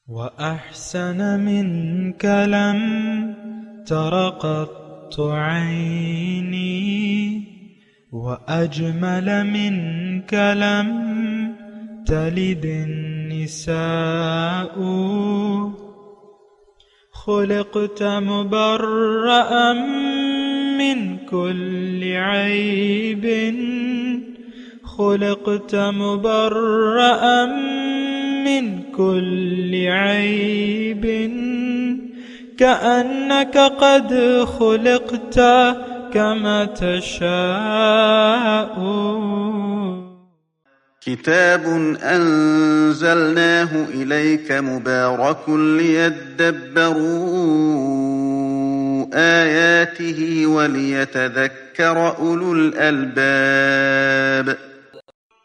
وأحسن منك لم تر قط عيني وأجمل منك لم تلد النساء خلقت مبرأ من كل عيب خلقت مبرأ من كل عيب كأنك قد خلقت كما تشاء. كتاب أنزلناه إليك مبارك ليدبروا آياته وليتذكر أولو الألباب.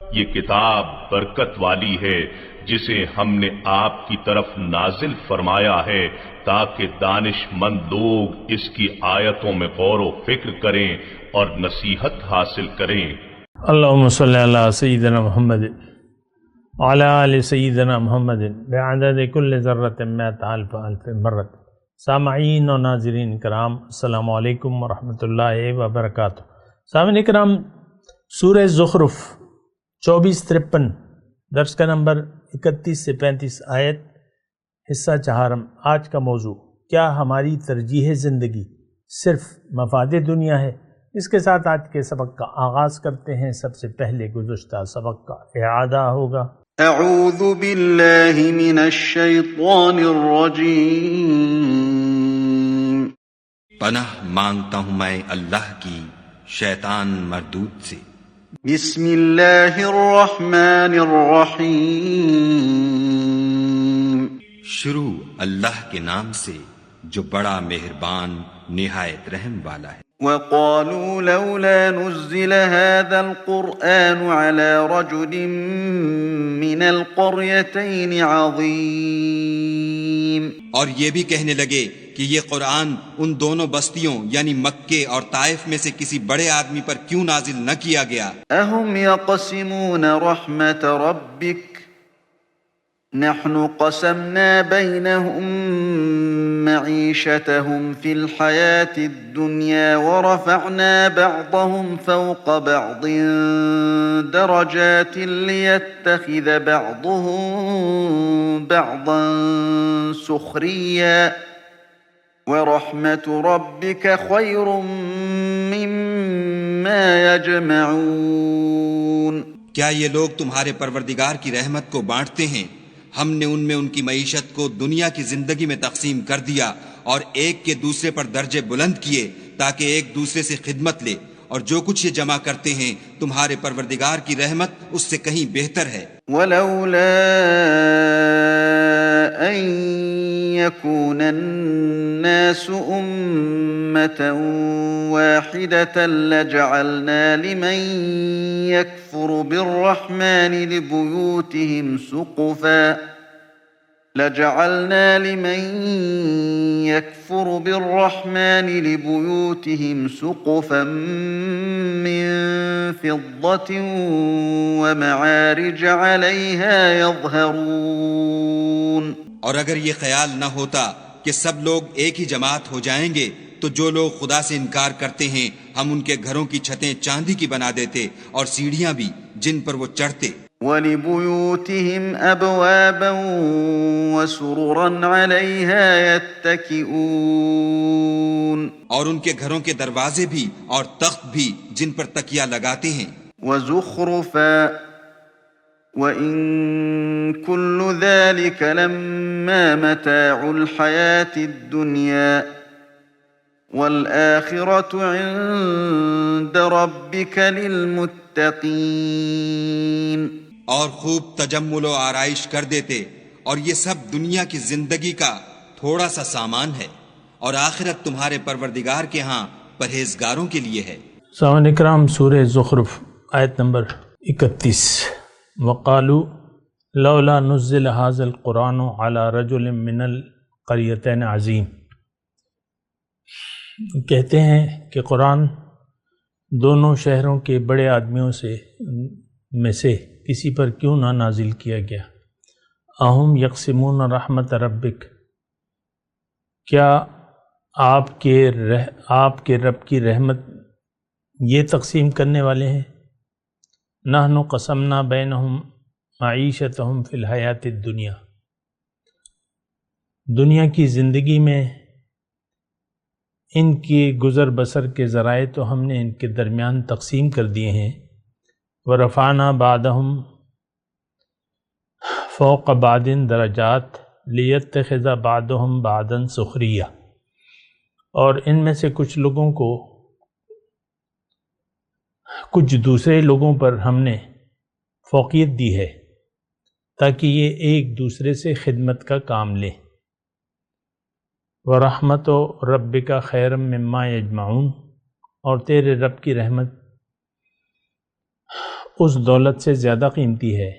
یہ کتاب برکت والی ہے جسے ہم نے آپ کی طرف نازل فرمایا ہے تاکہ دانش مند لوگ اس کی آیتوں میں غور و فکر کریں اور نصیحت حاصل کریں. اللہم صلی علی سیدنا محمد وعلی آل سیدنا محمد بعدد کل ذرۃ مئۃ الف الف مرۃ. سامعین و ناظرین کرام، السلام علیکم ورحمۃ اللہ وبرکاتہ. سامعین کرام، سورہ زخرف 24-53 درس کا نمبر 31 سے 35 آیت، حصہ چہارم. آج کا موضوع: کیا ہماری ترجیح زندگی صرف مفاد دنیا ہے؟ اس کے ساتھ آج کے سبق کا آغاز کرتے ہیں. سب سے پہلے گزشتہ سبق کا اعادہ ہوگا. اعوذ باللہ من الشیطان الرجیم. پناہ مانگتا ہوں میں اللہ کی شیطان مردود سے. بسم اللہ الرحمن الرحیم. شروع اللہ کے نام سے جو بڑا مہربان نہایت رحم والا ہے. وقالوا لولا نزل هذا القرآن على رجل من القريتين عظيم. اور یہ بھی کہنے لگے کہ یہ قرآن ان دونوں بستیوں یعنی مکے اور طائف میں سے کسی بڑے آدمی پر کیوں نازل نہ کیا گیا؟ اهم يقسمون رحمت ربك نحن قسمنا بينهم معيشتهم في الحياة الدنيا ورفعنا بعضهم فوق بعض درجات ليتخذ بعضهم بعضا سخريا ورحمة ربك خير مما يجمعون. کیا یہ لوگ تمہارے پروردگار کی رحمت کو بانٹتے ہیں؟ ہم نے ان میں ان کی معیشت کو دنیا کی زندگی میں تقسیم کر دیا اور ایک کے دوسرے پر درجے بلند کیے تاکہ ایک دوسرے سے خدمت لے، اور جو کچھ یہ جمع کرتے ہیں تمہارے پروردگار کی رحمت اس سے کہیں بہتر ہے. وَلَوْلَا أَن يَكُونَ النَّاسُ أُمَّةً وَاحِدَةً لَجَعَلْنَا لِمَن يَكْفُرُ بِالرَّحْمَنِ لِبُيُوتِهِمْ سُقُفًا مِّن فِضَّةٍ وَمَعَارِجَ عَلَيْهَا يَظْهَرُونَ. اور اگر یہ خیال نہ ہوتا کہ سب لوگ ایک ہی جماعت ہو جائیں گے تو جو لوگ خدا سے انکار کرتے ہیں ہم ان کے گھروں کی چھتیں چاندی کی بنا دیتے اور سیڑھیاں بھی جن پر وہ چڑھتے. وَلِبُيُوتِهِمْ أَبْوَابًا وَسُرُرًا عَلَيْهَا يَتَّكِئُونَ. اور ان کے گھروں کے دروازے بھی اور تخت بھی جن پر تکیہ لگاتے ہیں. وَزُخْرُفًا وَإِن كُلُّ ذَلِكَ لَمَّا مَتَاعُ الْحَيَاةِ الدُّنْيَا وَالْآخِرَةُ عِندَ رَبِّكَ لِلْمُتَّقِينَ. اور خوب تجمل و آرائش کر دیتے، اور یہ سب دنیا کی زندگی کا تھوڑا سا سامان ہے، اور آخرت تمہارے پروردگار کے ہاں پرہیزگاروں کے لیے ہے. سامعین اکرام، سورہ زخرف آیت نمبر 31. وقالوا لولا نزل هذا القرآن على رجل من القريتين عظیم. کہتے ہیں کہ قرآن دونوں شہروں کے بڑے آدمیوں میں سے کسی پر کیوں نہ نازل کیا گیا. اہم یقسمون رحمت ربک، کیا آپ کے رب کی رحمت یہ تقسیم کرنے والے ہیں؟ نحن قسمنا بینہم معیشتہم فی الحیات الدنیا، دنیا کی زندگی میں ان کی گزر بسر کے ذرائع تو ہم نے ان کے درمیان تقسیم کر دیے ہیں۔ ورفعنا بعضہم فوق بعض درجات لیتخذ بعضہم بعضا سخریہ، اور ان میں سے کچھ لوگوں کو کچھ دوسرے لوگوں پر ہم نے فوقیت دی ہے تاکہ یہ ایک دوسرے سے خدمت کا کام لیں۔ وَرَحْمَتُ رَبِّكَ خَيْرٌ مِّمَّا يَجْمَعُونَ، اور تیرے رب کی رحمت اس دولت سے زیادہ قیمتی ہے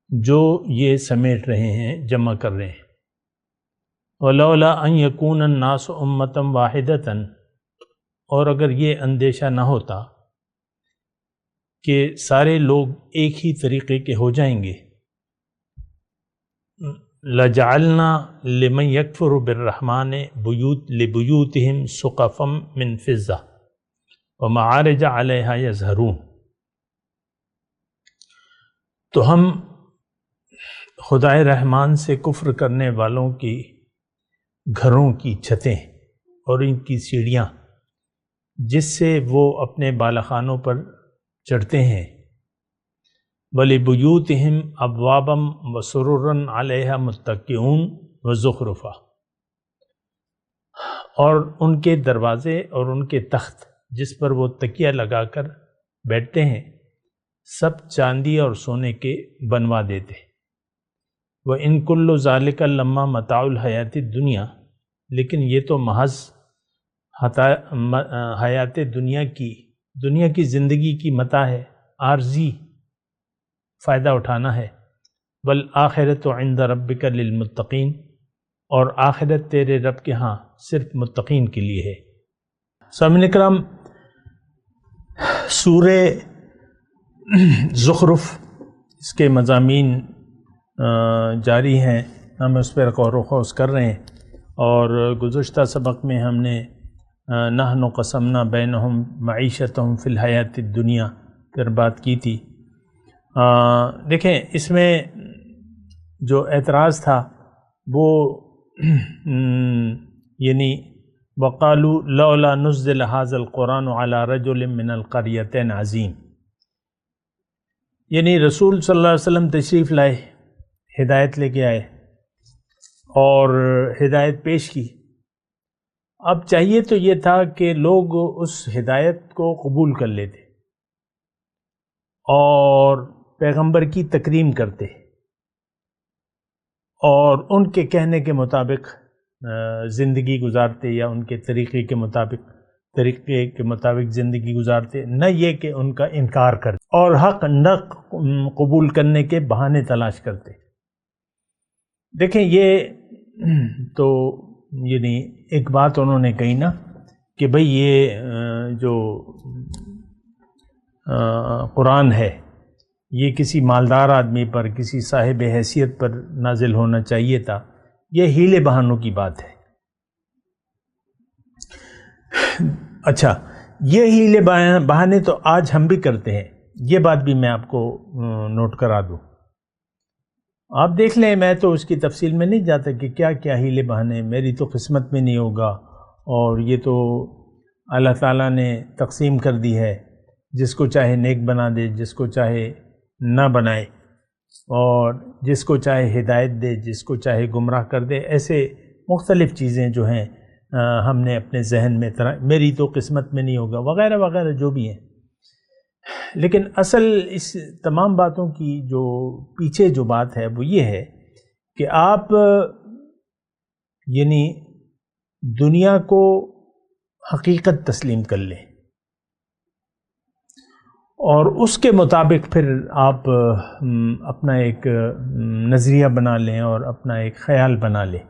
جو یہ سمیٹ رہے ہیں، جمع کر رہے ہیں۔ وَلَوْلَا أَن يَكُونَ النَّاسُ أُمَّةً وَاحِدَةً، اور اگر یہ اندیشہ نہ ہوتا کہ سارے لوگ ایک ہی طریقے کے ہو جائیں گے، لَجَعَلْنَا لِمَن يَكْفُرُ بِالرَّحْمَنِ لِبُيُوتِهِمْ سُقَفًا مِّن فِضَّةٍ وَمَعَارِجَ عَلَيْهَا يَظْهَرُونَ، تو ہم خدائے رحمان سے کفر کرنے والوں کی گھروں کی چھتیں اور ان کی سیڑھیاں جس سے وہ اپنے بالاخانوں پر چڑھتے ہیں، وَلِبُيُوتِهِمْ أَبْوَابًا وَسُرُرًا عَلَيْهَا مُتَّكِئُونَ وَزُخْرُفًا، اور ان کے دروازے اور ان کے تخت جس پر وہ تکیہ لگا کر بیٹھتے ہیں سب چاندی اور سونے کے بنوا دیتے۔ وَإِن كُلُّ ذَلِكَ لَمَّا مَتَاعُ الْحَيَاةِ الدُّنْيَا، لیکن یہ تو محض حیات دنیا کی زندگی کی متاع ہے، عارضی فائدہ اٹھانا ہے۔ وَالْآخِرَةُ عِنْدَ رَبِّكَ لِلْمُتَّقِينَ، اور آخرت تیرے رب کے ہاں صرف متقین کے لیے ہے۔ سامعین کرام، سورہ زخرف اس کے مضامین جاری ہیں، ہم اس پر غور و خوض کر رہے ہیں، اور گزشتہ سبق میں ہم نے نحن قسمنا بینہم معیشتہم فی الحیات الدنیا پر بات کی تھی۔ دیکھیں اس میں جو اعتراض تھا وہ یعنی وَقَالُوا لَوْلَا نُزِّلَ هَذَا الْقُرْآنُ عَلَى رَجُلٍ مِّنَ الْقَرْيَتَيْنِ عَظِيمٍ، یعنی رسول صلی اللہ علیہ وسلم تشریف لائے، ہدایت لے کے آئے اور ہدایت پیش کی۔ اب چاہیے تو یہ تھا کہ لوگ اس ہدایت کو قبول کر لیتے اور پیغمبر کی تکریم کرتے اور ان کے کہنے کے مطابق زندگی گزارتے، یا ان کے طریقے کے مطابق زندگی گزارتے، نہ یہ کہ ان کا انکار کرتے اور حق نہ قبول کرنے کے بہانے تلاش کرتے۔ دیکھیں یہ تو یعنی ایک بات انہوں نے کہی نا کہ بھئی یہ جو قرآن ہے یہ کسی مالدار آدمی پر، کسی صاحب حیثیت پر نازل ہونا چاہیے تھا، یہ ہیلے بہانوں کی بات ہے۔ اچھا، یہ ہیلے بہانے تو آج ہم بھی کرتے ہیں، یہ بات بھی میں آپ کو نوٹ کرا دوں۔ آپ دیکھ لیں، میں تو اس کی تفصیل میں نہیں جاتا کہ کیا کیا ہیلے بہانے، میری تو قسمت میں نہیں ہوگا، اور یہ تو اللہ تعالیٰ نے تقسیم کر دی ہے، جس کو چاہے نیک بنا دے، جس کو چاہے نہ بنائے، اور جس کو چاہے ہدایت دے، جس کو چاہے گمراہ کر دے۔ ایسے مختلف چیزیں جو ہیں ہم نے اپنے ذہن میں میری تو قسمت میں نہیں ہوگا وغیرہ وغیرہ جو بھی ہیں۔ لیکن اصل اس تمام باتوں کی جو پیچھے جو بات ہے وہ یہ ہے کہ آپ یعنی دنیا کو حقیقت تسلیم کر لیں اور اس کے مطابق پھر آپ اپنا ایک نظریہ بنا لیں اور اپنا ایک خیال بنا لیں۔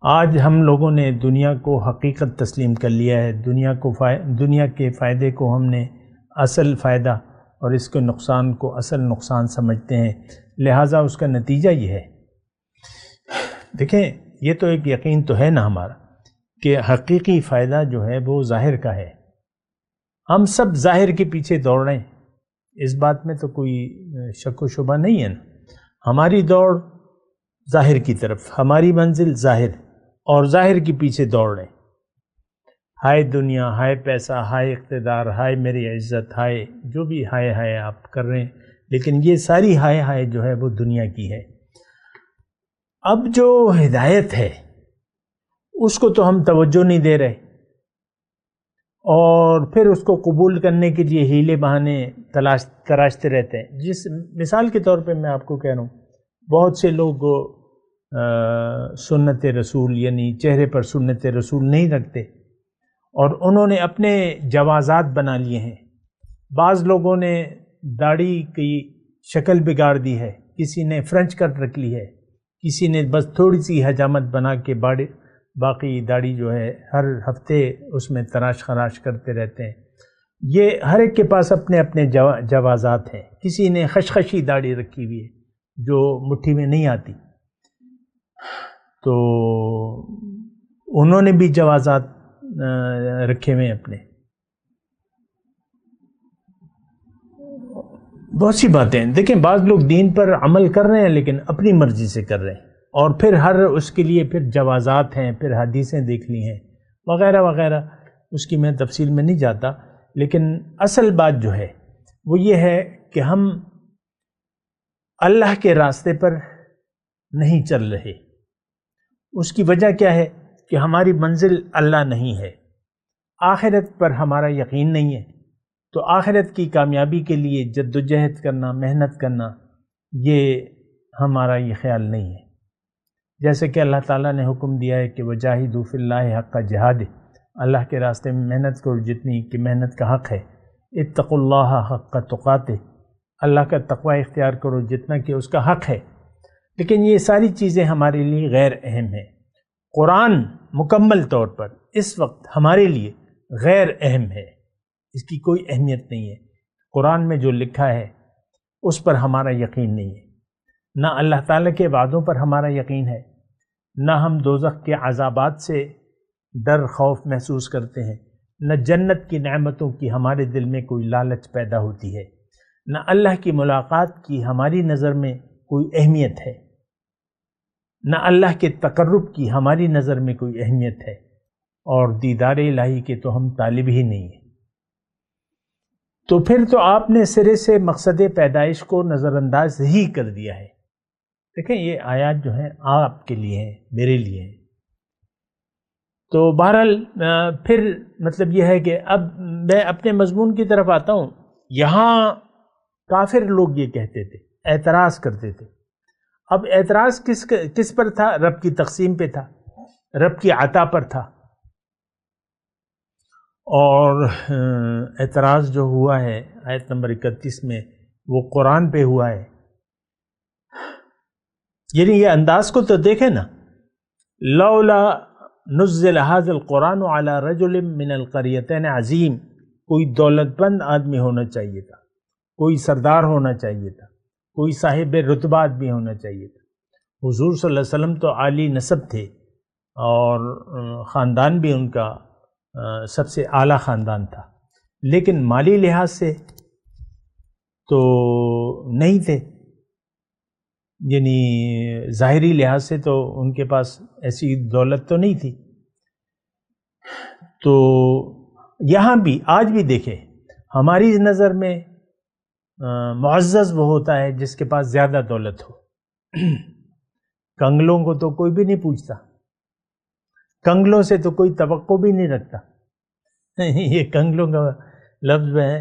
آج ہم لوگوں نے دنیا کو حقیقت تسلیم کر لیا ہے، دنیا کے فائدے کو ہم نے اصل فائدہ اور اس کے نقصان کو اصل نقصان سمجھتے ہیں۔ لہٰذا اس کا نتیجہ یہ ہے، دیکھیں یہ تو ایک یقین تو ہے نا ہمارا کہ حقیقی فائدہ جو ہے وہ ظاہر کا ہے، ہم سب ظاہر کے پیچھے دوڑ رہے ہیں، اس بات میں تو کوئی شک و شبہ نہیں ہے نا، ہماری دوڑ ظاہر کی طرف، ہماری منزل ظاہر، اور ظاہر کے پیچھے دوڑ رہے ہیں، ہائے دنیا، ہائے پیسہ، ہائے اقتدار، ہائے میری عزت، ہائے جو بھی ہائے آپ کر رہے ہیں، لیکن یہ ساری ہائے جو ہے وہ دنیا کی ہے۔ اب جو ہدایت ہے اس کو تو ہم توجہ نہیں دے رہے، اور پھر اس کو قبول کرنے کے لیے ہیلے بہانے تراشتے رہتے ہیں۔ جس مثال کے طور پہ میں آپ کو کہہ رہا ہوں، بہت سے لوگ سنت رسول یعنی چہرے پر سنت رسول نہیں رکھتے، اور انہوں نے اپنے جوازات بنا لیے ہیں۔ بعض لوگوں نے داڑھی کی شکل بگاڑ دی ہے، کسی نے فرنچ کٹ رکھ لی ہے، کسی نے بس تھوڑی سی حجامت بنا کے باقی داڑھی جو ہے ہر ہفتے اس میں تراش خراش کرتے رہتے ہیں۔ یہ ہر ایک کے پاس اپنے اپنے جوازات ہیں۔ کسی نے خشخشی داڑھی رکھی ہوئی ہے جو مٹھی میں نہیں آتی، تو انہوں نے بھی جوازات رکھے ہوئے اپنے۔ بہت سی باتیں ہیں، دیکھیں بعض لوگ دین پر عمل کر رہے ہیں لیکن اپنی مرضی سے کر رہے ہیں، اور پھر ہر اس کے لیے پھر جوازات ہیں، پھر حدیثیں دیکھ لی ہیں وغیرہ وغیرہ، اس کی میں تفصیل میں نہیں جاتا، لیکن اصل بات جو ہے وہ یہ ہے کہ ہم اللہ کے راستے پر نہیں چل رہے۔ اس کی وجہ کیا ہے کہ ہماری منزل اللہ نہیں ہے، آخرت پر ہمارا یقین نہیں ہے، تو آخرت کی کامیابی کے لیے جد و جہد کرنا، محنت کرنا، یہ ہمارا یہ خیال نہیں ہے۔ جیسے کہ اللہ تعالیٰ نے حکم دیا ہے کہ وجاہدوا فی اللہ حق جہاد، اللہ کے راستے میں محنت کرو جتنی کہ محنت کا حق ہے، اتقوا اللہ حق تقاتہ، اللہ کا تقوی اختیار کرو جتنا کہ اس کا حق ہے۔ لیکن یہ ساری چیزیں ہمارے لیے غیر اہم ہیں۔ قرآن مکمل طور پر اس وقت ہمارے لیے غیر اہم ہے، اس کی کوئی اہمیت نہیں ہے۔ قرآن میں جو لکھا ہے اس پر ہمارا یقین نہیں ہے، نہ اللہ تعالیٰ کے وعدوں پر ہمارا یقین ہے، نہ ہم دوزخ کے عذابات سے ڈر خوف محسوس کرتے ہیں، نہ جنت کی نعمتوں کی ہمارے دل میں کوئی لالچ پیدا ہوتی ہے، نہ اللہ کی ملاقات کی ہماری نظر میں کوئی اہمیت ہے، نہ اللہ کے تقرب کی ہماری نظر میں کوئی اہمیت ہے، اور دیدار الہی کے تو ہم طالب ہی نہیں ہیں۔ تو پھر تو آپ نے سرے سے مقصد پیدائش کو نظر انداز ہی کر دیا ہے۔ دیکھیں یہ آیات جو ہیں آپ کے لیے ہیں، میرے لیے ہیں۔ تو بہرحال پھر مطلب یہ ہے کہ اب میں اپنے مضمون کی طرف آتا ہوں۔ یہاں کافر لوگ یہ کہتے تھے، اعتراض کرتے تھے۔ اب اعتراض کس پر تھا؟ رب کی تقسیم پہ تھا، رب کی عطا پر تھا، اور اعتراض جو ہوا ہے آیت نمبر 31 میں وہ قرآن پہ ہوا ہے۔ یعنی یہ انداز کو تو دیکھیں نا، لولا نزل هذا القرآن على رجل من القريتين عظیم، کوئی دولت مند آدمی ہونا چاہیے تھا، کوئی سردار ہونا چاہیے تھا، کوئی صاحب رتبہ آدمی ہونا چاہیے تھا۔ حضور صلی اللہ علیہ وسلم تو عالی نسب تھے، اور خاندان بھی ان کا سب سے اعلیٰ خاندان تھا، لیکن مالی لحاظ سے تو نہیں تھے، یعنی ظاہری لحاظ سے تو ان کے پاس ایسی دولت تو نہیں تھی۔ تو یہاں بھی آج بھی دیکھیں، ہماری نظر میں معزز وہ ہوتا ہے جس کے پاس زیادہ دولت ہو۔ کنگلوں کو تو کوئی بھی نہیں پوچھتا، کنگلوں سے تو کوئی توقع بھی نہیں رکھتا۔ یہ کنگلوں کا لفظ میں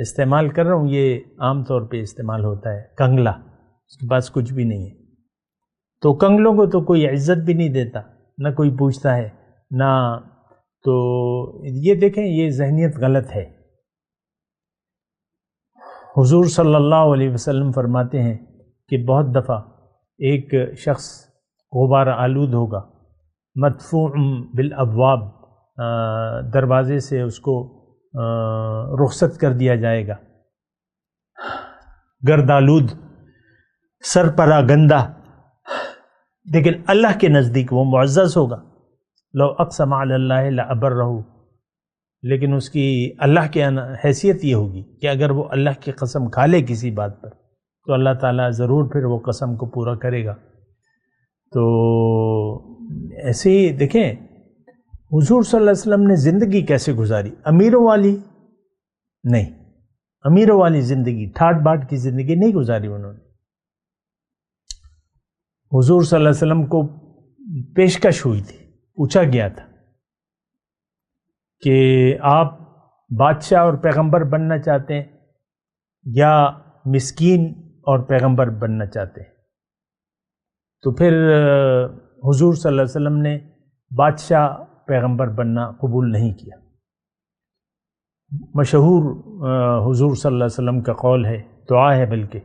استعمال کر رہا ہوں، یہ عام طور پہ استعمال ہوتا ہے، کنگلا، اس کے پاس کچھ بھی نہیں ہے، تو کنگلوں کو تو کوئی عزت بھی نہیں دیتا، نہ کوئی پوچھتا ہے، نہ تو یہ دیکھیں یہ ذہنیت غلط ہے۔ حضور صلی اللہ علیہ وسلم فرماتے ہیں کہ بہت دفعہ ایک شخص غبار آلود ہوگا، مدفوع بالابواب، دروازے سے اس کو رخصت کر دیا جائے گا، گردآلود، سرپراگندہ، لیکن اللہ کے نزدیک وہ معزز ہوگا. لو اقسم علی اللہ لابرہ، لیکن اس کی اللہ کے حیثیت یہ ہوگی کہ اگر وہ اللہ کی قسم کھا لے کسی بات پر تو اللہ تعالیٰ ضرور پھر وہ قسم کو پورا کرے گا. تو ایسے ہی دیکھیں حضور صلی اللہ علیہ وسلم نے زندگی کیسے گزاری، امیروں والی نہیں، امیروں والی زندگی، ٹھاٹ باٹ کی زندگی نہیں گزاری انہوں نے. حضور صلی اللہ علیہ وسلم کو پیشکش ہوئی تھی، پوچھا گیا تھا کہ آپ بادشاہ اور پیغمبر بننا چاہتے ہیں یا مسکین اور پیغمبر بننا چاہتے ہیں. تو پھر حضور صلی اللہ علیہ وسلم نے بادشاہ پیغمبر بننا قبول نہیں کیا. مشہور حضور صلی اللہ علیہ وسلم کا قول ہے، دعا ہے بلکہ،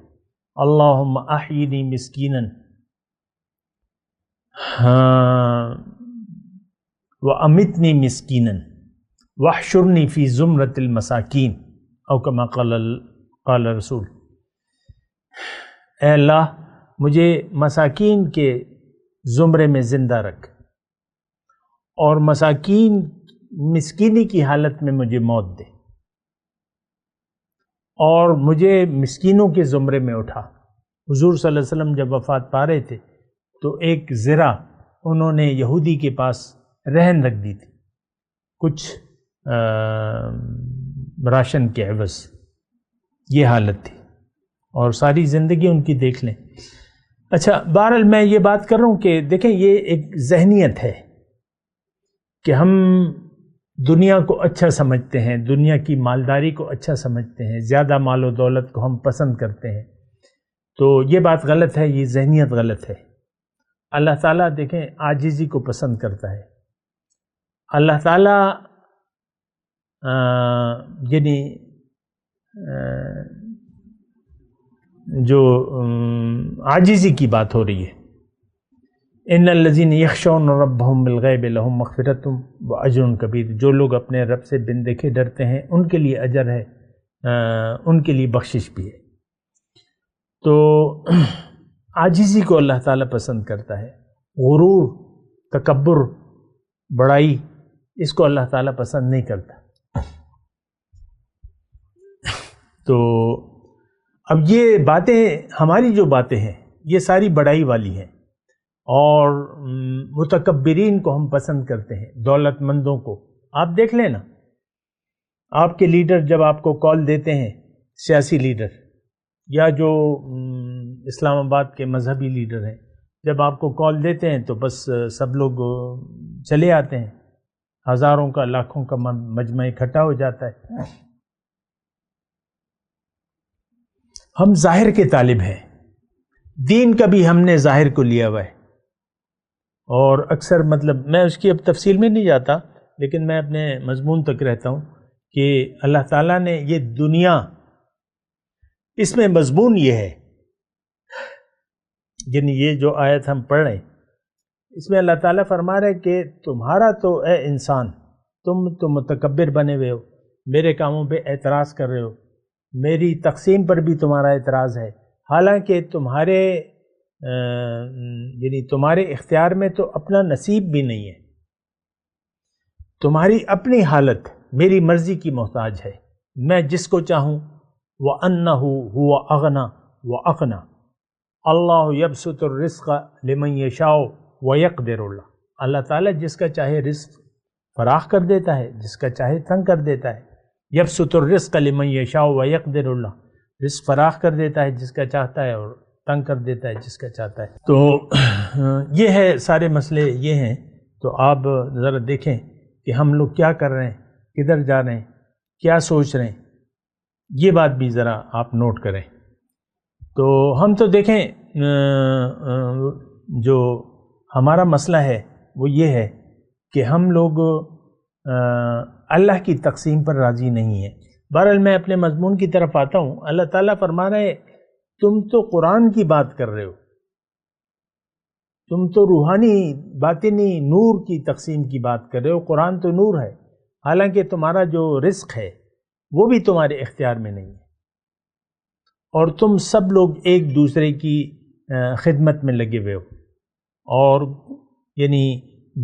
اللہم احیینی مسکینا وَأَمِتْنِي مِسْكِينًا وَاحْشُرْنِي فِي زُمْرَةِ الْمَسَاكِينَ او کما قال رسول. اے اللہ مجھے مساکین کے زمرے میں زندہ رکھ، اور مسکینی کی حالت میں مجھے موت دے، اور مجھے مسکینوں کے زمرے میں اٹھا. حضور صلی اللہ علیہ وسلم جب وفات پا رہے تھے تو ایک زرہ انہوں نے یہودی کے پاس رہن رکھ دی تھی، کچھ راشن کے عوض. یہ حالت تھی، اور ساری زندگی ان کی دیکھ لیں. اچھا بہرحال میں یہ بات کر رہا ہوں کہ دیکھیں یہ ایک ذہنیت ہے کہ ہم دنیا کو اچھا سمجھتے ہیں، دنیا کی مالداری کو اچھا سمجھتے ہیں، زیادہ مال و دولت کو ہم پسند کرتے ہیں. تو یہ بات غلط ہے، یہ ذہنیت غلط ہے. اللہ تعالیٰ دیکھیں عاجزی کو پسند کرتا ہے. اللہ تعالیٰ یعنی جو عاجزی کی بات ہو رہی ہے، ان الذین یخشون ربهم بالغیب لهم مغفرۃ واجر کبیر، جو لوگ اپنے رب سے بن دیکھے ڈرتے ہیں ان کے لیے اجر ہے، ان کے لیے بخشش بھی ہے. تو عاجزی کو اللہ تعالیٰ پسند کرتا ہے. غرور، تکبر، بڑائی، اس کو اللہ تعالیٰ پسند نہیں کرتا. تو اب یہ باتیں، ہماری جو باتیں ہیں یہ ساری بڑائی والی ہیں، اور متکبرین کو ہم پسند کرتے ہیں، دولت مندوں کو. آپ دیکھ لیں نا، آپ کے لیڈر جب آپ کو کال دیتے ہیں، سیاسی لیڈر یا جو اسلام آباد کے مذہبی لیڈر ہیں، جب آپ کو کال دیتے ہیں تو بس سب لوگ چلے آتے ہیں، ہزاروں کا لاکھوں کا مجمع اکٹھا ہو جاتا ہے. ہم ظاہر کے طالب ہیں، دین کا بھی ہم نے ظاہر کو لیا ہوا ہے. اور اکثر مطلب میں اس کی اب تفصیل میں نہیں جاتا، لیکن میں اپنے مضمون تک رہتا ہوں کہ اللہ تعالیٰ نے یہ دنیا، اس میں مضمون یہ ہے، یعنی یہ جو آیت ہم پڑھ رہے ہیں اس میں اللہ تعالیٰ فرما رہے کہ تمہارا تو اے انسان، تم تو متکبر بنے ہوئے ہو، میرے کاموں پہ اعتراض کر رہے ہو، میری تقسیم پر بھی تمہارا اعتراض ہے، حالانکہ تمہارے یعنی تمہارے اختیار میں تو اپنا نصیب بھی نہیں ہے. تمہاری اپنی حالت میری مرضی کی محتاج ہے، میں جس کو چاہوں. وَأَنَّهُ هُوَ أَغْنَى وَأَقْنَى اللہ یبسط الرزق لمن یشاء وَيَقْدِرُ اللہ. اللہ تعالیٰ جس کا چاہے رزق فراخ کر دیتا ہے، جس کا چاہے تنگ کر دیتا ہے. یبسط الرزق لمن یشاء وَيَقْدِرُ اللہ، رزق فراخ کر دیتا ہے جس کا چاہتا ہے، اور تنگ کر دیتا ہے جس کا چاہتا ہے. تو یہ ہے، سارے مسئلے یہ ہیں. تو آپ ذرا دیکھیں کہ ہم لوگ کیا کر رہے ہیں، کدھر جا رہے ہیں، کیا سوچ رہے ہیں، یہ بات بھی ذرا آپ نوٹ کریں. تو ہم تو دیکھیں جو ہمارا مسئلہ ہے وہ یہ ہے کہ ہم لوگ اللہ کی تقسیم پر راضی نہیں ہیں. بہرحال میں اپنے مضمون کی طرف آتا ہوں. اللہ تعالیٰ فرما رہے ہیں تم تو قرآن کی بات کر رہے ہو، تم تو روحانی باطنی نور کی تقسیم کی بات کر رہے ہو. قرآن تو نور ہے، حالانکہ تمہارا جو رزق ہے وہ بھی تمہارے اختیار میں نہیں ہے، اور تم سب لوگ ایک دوسرے کی خدمت میں لگے ہوئے ہو، اور یعنی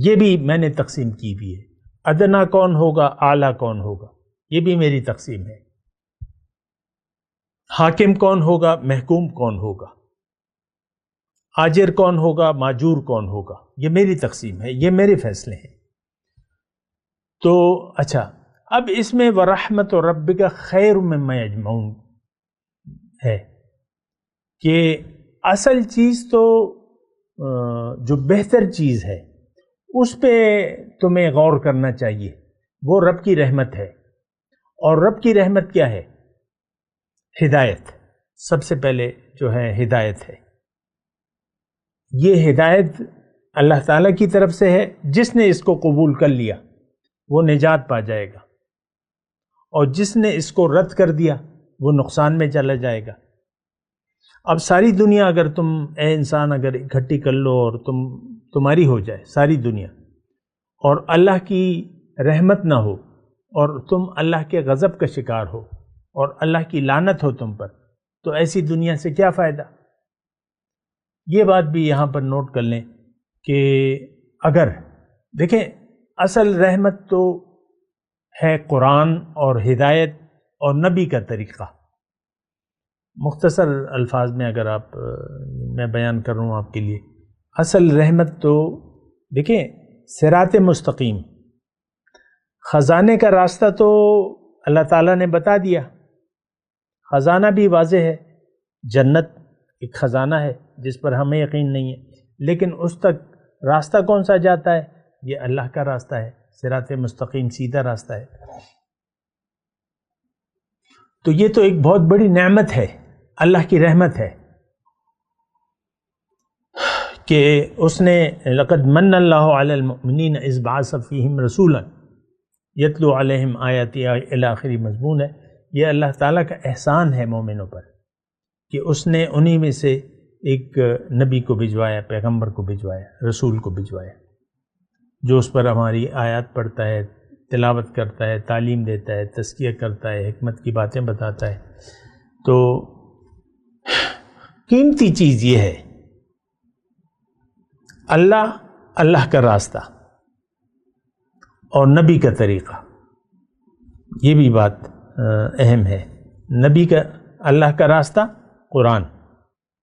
یہ بھی میں نے تقسیم کی بھی ہے، ادنا کون ہوگا، اعلیٰ کون ہوگا، یہ بھی میری تقسیم ہے، حاکم کون ہوگا، محکوم کون ہوگا، آجر کون ہوگا، ماجور کون ہوگا، یہ میری تقسیم ہے، یہ میرے فیصلے ہیں۔ تو اچھا، اب اس میں وَرَحْمَتُ رَبِّكَ خَيْرٌ مِّمَّا يَجْمَعُونَ ہے کہ اصل چیز تو جو بہتر چیز ہے اس پہ تمہیں غور کرنا چاہیے، وہ رب کی رحمت ہے۔ اور رب کی رحمت کیا ہے؟ ہدایت، سب سے پہلے جو ہے ہدایت ہے۔ یہ ہدایت اللہ تعالیٰ کی طرف سے ہے، جس نے اس کو قبول کر لیا وہ نجات پا جائے گا، اور جس نے اس کو رد کر دیا وہ نقصان میں چلا جائے گا۔ اب ساری دنیا اگر تم اے انسان اگر اکٹھی کر لو اور تمہاری ہو جائے ساری دنیا، اور اللہ کی رحمت نہ ہو اور تم اللہ کے غضب کا شکار ہو اور اللہ کی لعنت ہو تم پر، تو ایسی دنیا سے کیا فائدہ؟ یہ بات بھی یہاں پر نوٹ کر لیں کہ اگر دیکھیں اصل رحمت تو ہے قرآن اور ہدایت اور نبی کا طریقہ۔ مختصر الفاظ میں اگر میں بیان کر رہا ہوں آپ کے لیے، اصل رحمت تو دیکھیں صراط مستقیم، خزانے کا راستہ تو اللہ تعالیٰ نے بتا دیا، خزانہ بھی واضح ہے، جنت ایک خزانہ ہے جس پر ہمیں یقین نہیں ہے، لیکن اس تک راستہ کون سا جاتا ہے؟ یہ اللہ کا راستہ ہے، صراط مستقیم سیدھا راستہ ہے۔ تو یہ تو ایک بہت بڑی نعمت ہے، اللہ کی رحمت ہے کہ اس نے لقد من اللہ علی المؤمنین اذ بعث فیہم رسولا یتلو علیہم آیاتی الی آخری مضمون ہے۔ یہ اللہ تعالیٰ کا احسان ہے مومنوں پر کہ اس نے انہی میں سے ایک نبی کو بھجوایا، پیغمبر کو بھجوایا، رسول کو بھجوایا، جو اس پر ہماری آیات پڑھتا ہے، تلاوت کرتا ہے، تعلیم دیتا ہے، تزکیہ کرتا ہے، حکمت کی باتیں بتاتا ہے۔ تو قیمتی چیز یہ ہے اللہ کا راستہ اور نبی کا طریقہ، یہ بھی بات اہم ہے۔ نبی کا اللہ کا راستہ قرآن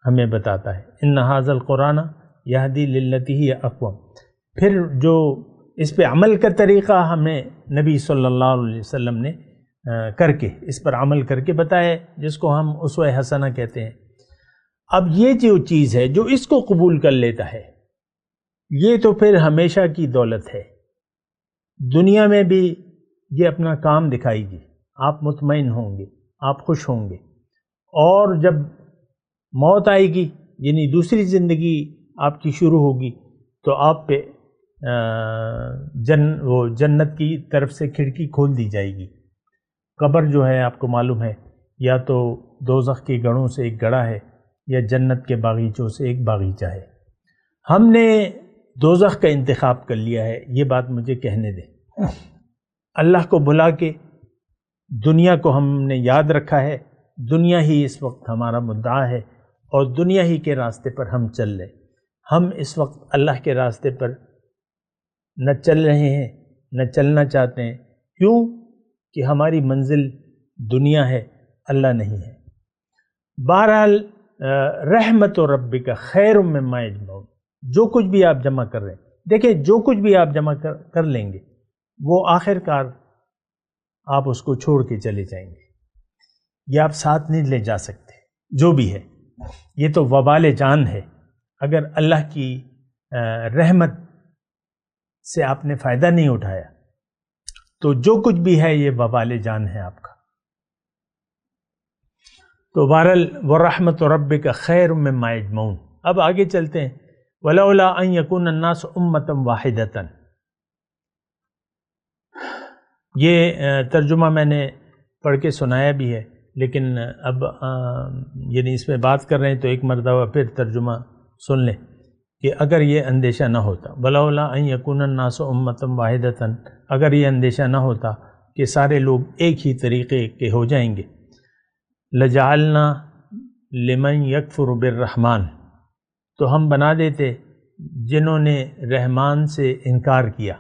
ہمیں بتاتا ہے، ان ھذا القرآن یہدی للتی ہی اقوم۔ پھر جو اس پہ عمل کا طریقہ ہمیں نبی صلی اللہ علیہ وسلم نے کر کے اس پر عمل کر کے بتایا، جس کو ہم اسوہ حسنہ کہتے ہیں۔ اب یہ جو چیز ہے جو اس کو قبول کر لیتا ہے، یہ تو پھر ہمیشہ کی دولت ہے، دنیا میں بھی یہ اپنا کام دکھائے گی، آپ مطمئن ہوں گے، آپ خوش ہوں گے، اور جب موت آئے گی یعنی دوسری زندگی آپ کی شروع ہوگی تو آپ پہ وہ جنت کی طرف سے کھڑکی کھول دی جائے گی۔ قبر جو ہے آپ کو معلوم ہے، یا تو دوزخ کے گڑھوں سے ایک گڑھا ہے یا جنت کے باغیچوں سے ایک باغیچہ ہے۔ ہم نے دوزخ کا انتخاب کر لیا ہے، یہ بات مجھے کہنے دیں۔ اللہ کو بھلا کے دنیا کو ہم نے یاد رکھا ہے، دنیا ہی اس وقت ہمارا مدعا ہے اور دنیا ہی کے راستے پر ہم چل رہے۔ ہم اس وقت اللہ کے راستے پر نہ چل رہے ہیں، نہ چلنا چاہتے ہیں۔ کیوں؟ کہ ہماری منزل دنیا ہے، اللہ نہیں ہے۔ بہرحال رحمت ربک خیر مما یجمعون، جو کچھ بھی آپ جمع کر رہے ہیں، دیکھیں جو کچھ بھی آپ جمع کر لیں گے وہ آخر کار آپ اس کو چھوڑ کے چلے جائیں گے، یہ آپ ساتھ نہیں لے جا سکتے۔ جو بھی ہے یہ تو وبال جان ہے، اگر اللہ کی رحمت سے آپ نے فائدہ نہیں اٹھایا تو جو کچھ بھی ہے یہ وبال جان ہے آپ کا۔ تو بہرحال وَرَحْمَتُ رَبِّكَ خَيْرٌ مِّمَّا يَجْمَعُونَ۔ اب آگے چلتے ہیں، وَلَوْلَا أَن يَكُونَ النَّاسُ أُمَّةً وَاحِدَةً۔ یہ ترجمہ میں نے پڑھ کے سنایا بھی ہے، لیکن اب یعنی اس میں بات کر رہے ہیں تو ایک مرتبہ پھر ترجمہ سن لیں کہ اگر یہ اندیشہ نہ ہوتا، وَلَوْلَا أَن يَكُونَ النَّاسُ أُمَّةً وَاحِدَةً، اگر یہ اندیشہ نہ ہوتا کہ سارے لوگ ایک ہی طریقے کے ہو جائیں گے، لَجَعَلْنَا لِمَن يَكْفُرُ بِالرَّحْمَنِ، تو ہم بنا دیتے جنہوں نے رحمان سے انکار کیا.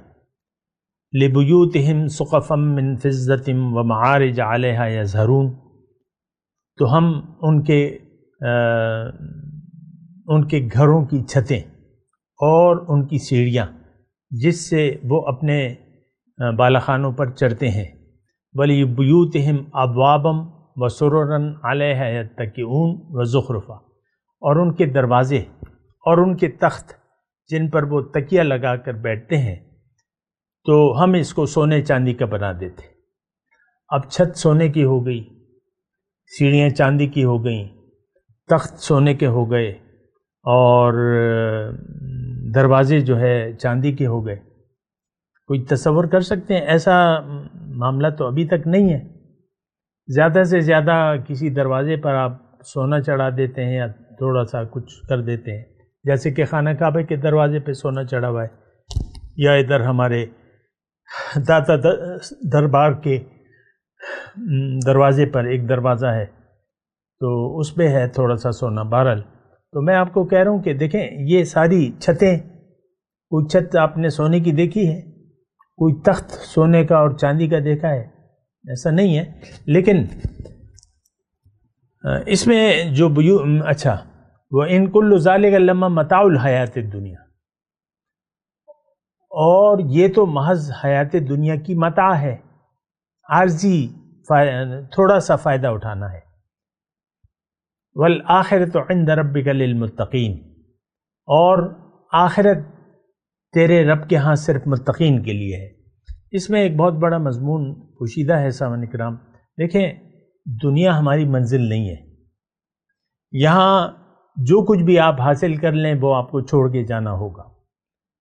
لِبُيُوتِهِمْ سُقَفًا مِّن فِضَّةٍ وَمَعَارِجَ عَلَيْهَا يَظْهَرُونَ، تو ہم ان کے گھروں کی چھتیں اور ان کی سیڑھیاں جس سے وہ اپنے بالاخانوں پر چڑھتے ہیں. وَلِبُيُوتِهِمْ أَبْوَابًا وَسُرُرًا عَلَيْهَا يَتَّكِئُونَ وَزُخْرُفًا، اور ان کے دروازے اور ان کے تخت جن پر وہ تکیہ لگا کر بیٹھتے ہیں تو ہم اس کو سونے چاندی کا بنا دیتے. اب چھت سونے کی ہو گئی، سیڑھیاں چاندی کی ہو گئیں، تخت سونے کے ہو گئے اور دروازے جو ہے چاندی کے ہو گئے. کوئی تصور کر سکتے ہیں؟ ایسا معاملہ تو ابھی تک نہیں ہے. زیادہ سے زیادہ کسی دروازے پر آپ سونا چڑھا دیتے ہیں یا تھوڑا سا کچھ کر دیتے ہیں، جیسے کہ خانہ کعبہ کے دروازے پہ سونا چڑھا ہوا ہے، یا ادھر ہمارے داتا دربار کے دروازے پر ایک دروازہ ہے تو اس پہ ہے تھوڑا سا سونا. بہرحال تو میں آپ کو کہہ رہا ہوں کہ دیکھیں یہ ساری چھتیں، کوئی چھت آپ نے سونے کی دیکھی ہے؟ کوئی تخت سونے کا اور چاندی کا دیکھا ہے؟ ایسا نہیں ہے. لیکن اس میں جو اچھا وَإِن كُلُّ ذَلِكَ لَمَّا مَتَاعُ الْحَيَاةِ الدُّنْيَا، اور یہ تو محض حیات دنیا کی متاع ہے، عارضی تھوڑا سا فائدہ اٹھانا ہے. وَالْآخِرَةُ عِنْدَ رَبِّكَ لِلْمُتَّقِينَ، اور آخرت تیرے رب کے ہاں صرف متقین کے لیے ہے. اس میں ایک بہت بڑا مضمون پوشیدہ ہے سامعین کرام. دیکھیں دنیا ہماری منزل نہیں ہے. یہاں جو کچھ بھی آپ حاصل کر لیں وہ آپ کو چھوڑ کے جانا ہوگا.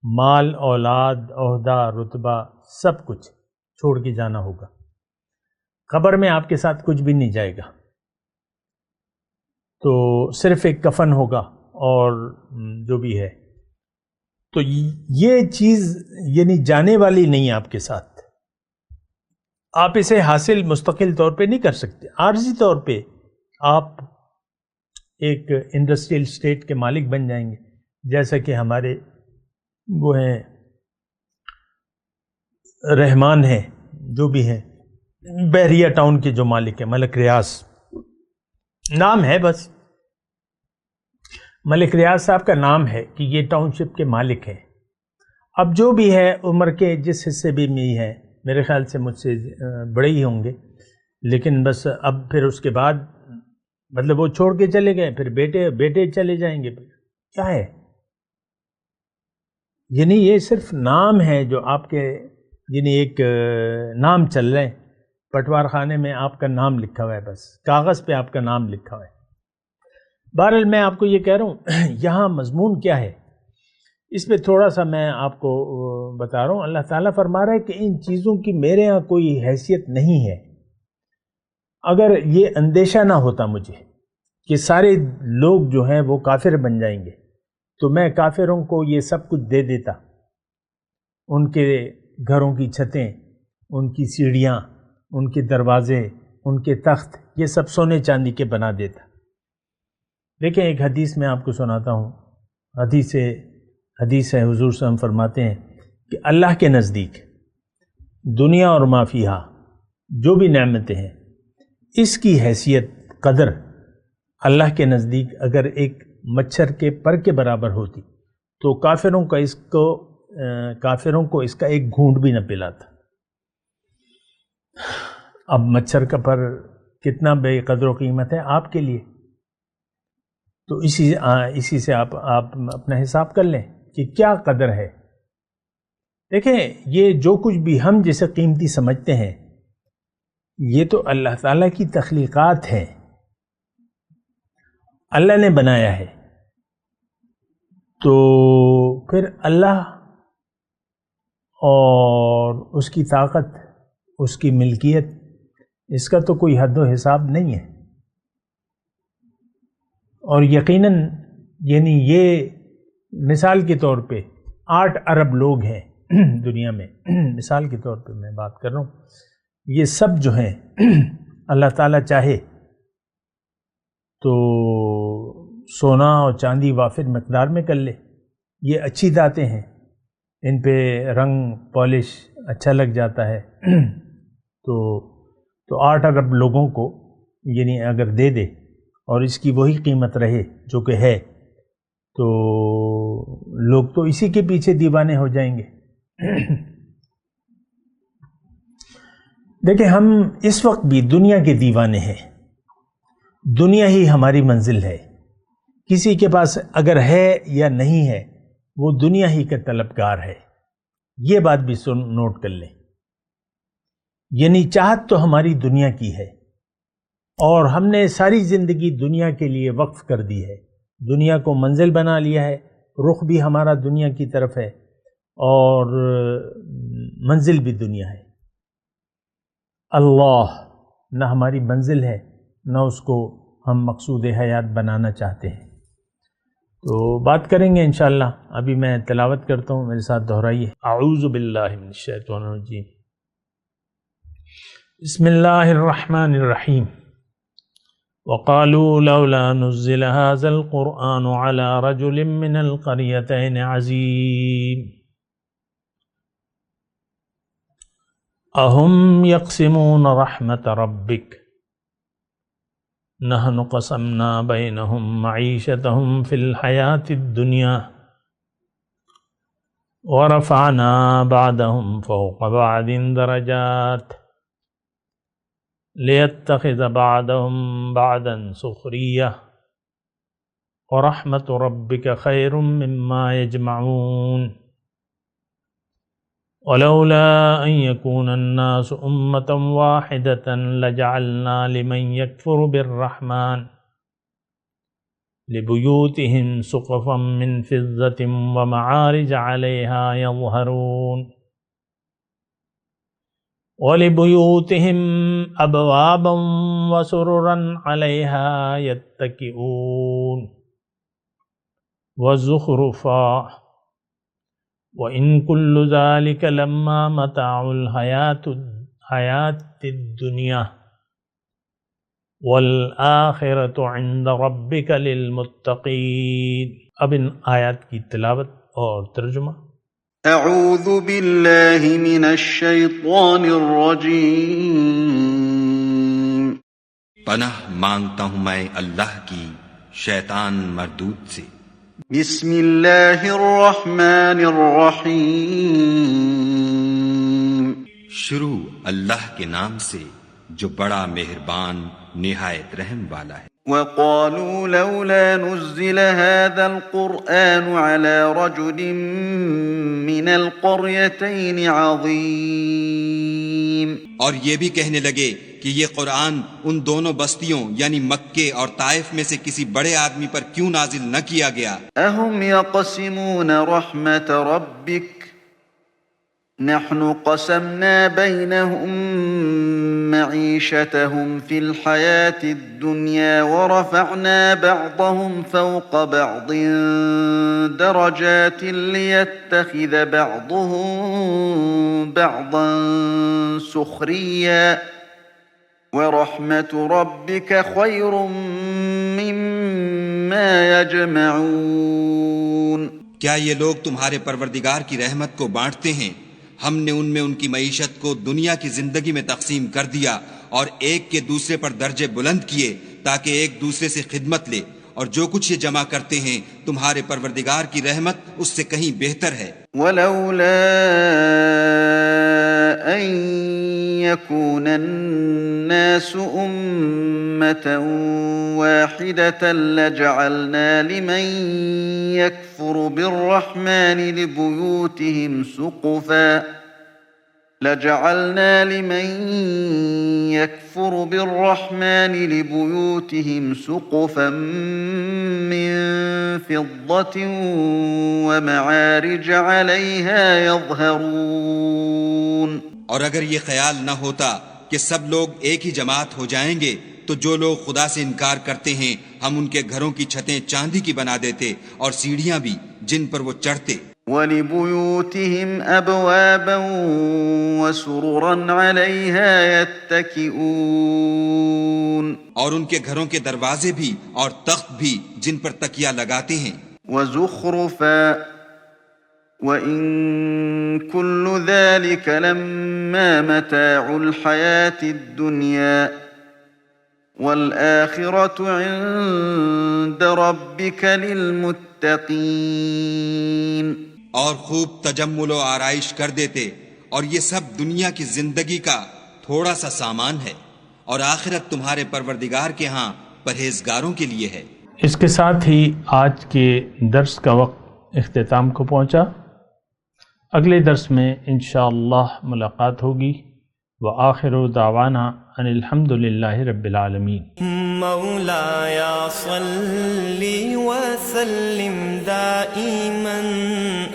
مال، اولاد، عہدہ، رتبہ، سب کچھ چھوڑ کے جانا ہوگا. قبر میں آپ کے ساتھ کچھ بھی نہیں جائے گا، تو صرف ایک کفن ہوگا اور جو بھی ہے. تو یہ چیز یعنی جانے والی نہیں ہے آپ کے ساتھ. آپ اسے حاصل مستقل طور پہ نہیں کر سکتے. عارضی طور پہ آپ ایک انڈسٹریل اسٹیٹ کے مالک بن جائیں گے، جیسا کہ ہمارے وہ ہیں رحمان ہیں جو بھی ہیں بحریہ ٹاؤن کے جو مالک ہیں، ملک ریاض نام ہے، بس ملک ریاض صاحب کا نام ہے کہ یہ ٹاؤن شپ کے مالک ہیں. اب جو بھی ہے عمر کے جس حصے بھی میں ہے، میرے خیال سے مجھ سے بڑے ہی ہوں گے، لیکن بس اب پھر اس کے بعد مطلب وہ چھوڑ کے چلے گئے، پھر بیٹے چلے جائیں گے. کیا ہے یعنی یہ صرف نام ہے جو آپ کے یعنی ایک نام چل رہے ہیں. پٹوار خانے میں آپ کا نام لکھا ہوا ہے، بس کاغذ پہ آپ کا نام لکھا ہوا ہے. بہرحال میں آپ کو یہ کہہ رہا ہوں یہاں مضمون کیا ہے اس پہ تھوڑا سا میں آپ کو بتا رہا ہوں. اللہ تعالیٰ فرما رہا ہے کہ ان چیزوں کی میرے ہاں کوئی حیثیت نہیں ہے. اگر یہ اندیشہ نہ ہوتا مجھے کہ سارے لوگ جو ہیں وہ کافر بن جائیں گے تو میں کافروں کو یہ سب کچھ دے دیتا. ان کے گھروں کی چھتیں، ان کی سیڑھیاں، ان کے دروازے، ان کے تخت، یہ سب سونے چاندی کے بنا دیتا. دیکھیں ایک حدیث میں آپ کو سناتا ہوں. حدیث ہے حضور صلی اللہ علیہ وسلم فرماتے ہیں کہ اللہ کے نزدیک دنیا اور ما فیہا جو بھی نعمتیں ہیں اس کی حیثیت قدر اللہ کے نزدیک اگر ایک مچھر کے پر کے برابر ہوتی تو کافروں کو اس کا ایک گھونٹ بھی نہ پلاتا. اب مچھر کا پر کتنا بے قدر و قیمت ہے آپ کے لیے، تو اسی سے آپ اپنا حساب کر لیں کہ کیا قدر ہے. دیکھیں یہ جو کچھ بھی ہم جسے قیمتی سمجھتے ہیں یہ تو اللہ تعالیٰ کی تخلیقات ہیں، اللہ نے بنایا ہے. تو پھر اللہ اور اس کی طاقت، اس کی ملکیت، اس کا تو کوئی حد و حساب نہیں ہے. اور یقیناً یعنی یہ مثال کے طور پہ 8 ارب لوگ ہیں دنیا میں، مثال کے طور پہ میں بات کر رہا ہوں. یہ سب جو ہیں اللہ تعالیٰ چاہے تو سونا اور چاندی وافر مقدار میں کر لے. یہ اچھی دھاتیں ہیں، ان پہ رنگ پالش اچھا لگ جاتا ہے. تو 8 ارب لوگوں کو یعنی اگر دے دے اور اس کی وہی قیمت رہے جو کہ ہے، تو لوگ تو اسی کے پیچھے دیوانے ہو جائیں گے. دیکھیں، ہم اس وقت بھی دنیا کے دیوانے ہیں. دنیا ہی ہماری منزل ہے. کسی کے پاس اگر ہے یا نہیں ہے، وہ دنیا ہی کا طلبگار ہے. یہ بات بھی نوٹ کر لیں. یعنی چاہت تو ہماری دنیا کی ہے، اور ہم نے ساری زندگی دنیا کے لیے وقف کر دی ہے. دنیا کو منزل بنا لیا ہے. رخ بھی ہمارا دنیا کی طرف ہے اور منزل بھی دنیا ہے. اللہ نہ ہماری منزل ہے، نہ اس کو ہم مقصود حیات بنانا چاہتے ہیں. تو بات کریں گے انشاءاللہ. ابھی میں تلاوت کرتا ہوں، میرے ساتھ دہرائیے. اعوذ باللہ من الشیطان الرجیم. بسم اللہ الرحمن الرحیم. وقالوا لولا نزل هذا القرآن على رجل من القريتين عظيم أهم يقسمون رحمة ربك نحن قسمنا بينهم معيشتهم في الحياة الدنيا ورفعنا بعضهم فوق بعض درجات ليتخذ بعضهم بعضا سخريا ورحمة ربك خير مما يجمعون ولولا أن يكون الناس أمة واحدة لجعلنا لمن يكفر بالرحمن لبيوتهم سقفا من فضة ومعارج عليها يظهرون وَلِبُيُوتِهِمْ أَبْوَابًا وَسُرُرًا عَلَيْهَا يَتَّكِئُونَ وَزُخْرُفًا وَإِن كُلُّ ذَلِكَ لَمَّا مَتَاعُ الْحَيَاةِ الدُّنْيَا وَالْآخِرَةُ عِندَ رَبِّكَ لِلْمُتَّقِينَ. اب ان آیات کی تلاوت اور ترجمہ. اعوذ باللہ من الشیطان الرجیم. پناہ مانگتا ہوں میں اللہ کی شیطان مردود سے. بسم اللہ الرحمن الرحیم. شروع اللہ کے نام سے جو بڑا مہربان نہایت رحم والا ہے. وقالوا لولا نزل هذا القرآن على رجل من القريتين عظيم. اور یہ بھی کہنے لگے کہ یہ قرآن ان دونوں بستیوں یعنی مکے اور طائف میں سے کسی بڑے آدمی پر کیوں نازل نہ کیا گیا. اهم يقسمون رحمة ربك نحن قسمنا بينهم معيشتهم في الحياة الدنيا ورفعنا بعضهم فوق بعض درجات ليتخذ بعضهم بعضا سخريا ورحمة ربك خير مما يجمعون. کیا یہ لوگ تمہارے پروردگار کی رحمت کو بانٹتے ہیں؟ ہم نے ان میں ان کی معیشت کو دنیا کی زندگی میں تقسیم کر دیا اور ایک کے دوسرے پر درجے بلند کیے تاکہ ایک دوسرے سے خدمت لے، اور جو کچھ یہ جمع کرتے ہیں تمہارے پروردگار کی رحمت اس سے کہیں بہتر ہے. ولولا ان يكون الناس أمة واحدة لجعلنا لمن يكفر بالرحمن لبيوتهم سقفا من فضة ومعارج عليها يظهرون. اور اگر یہ خیال نہ ہوتا کہ سب لوگ ایک ہی جماعت ہو جائیں گے تو جو لوگ خدا سے انکار کرتے ہیں ہم ان کے گھروں کی چھتیں چاندی کی بنا دیتے اور سیڑھیاں بھی جن پر وہ چڑھتے. وَلِبُيُوتِهِمْ أَبْوَابًا وَسُرُرًا عَلَيْهَا يَتَّكِئُونَ اور ان کے گھروں کے دروازے بھی اور تخت بھی جن پر تکیہ لگاتے ہیں. وَزُخْرُفًا وَإِن كُلُّ ذَلِكَ لَمَّا مَتَاعُ الْحَيَاةِ الدُّنْيَا وَالْآخِرَةُ عِندَ رَبِّكَ لِلْمُتَّقِينَ. اور خوب تجمل و آرائش کر دیتے، اور یہ سب دنیا کی زندگی کا تھوڑا سا سامان ہے، اور آخرت تمہارے پروردگار کے ہاں پرہیزگاروں کے لیے ہے. اس کے ساتھ ہی آج کے درس کا وقت اختتام کو پہنچا. اگلے درس میں انشاءاللہ ملاقات ہوگی. وآخر دعوانا ان الحمد للہ رب العالمین. مولاي صل وسلم دائما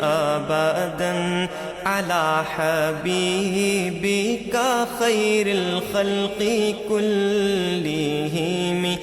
ابدا على حبيبك خير الخلق كلهم.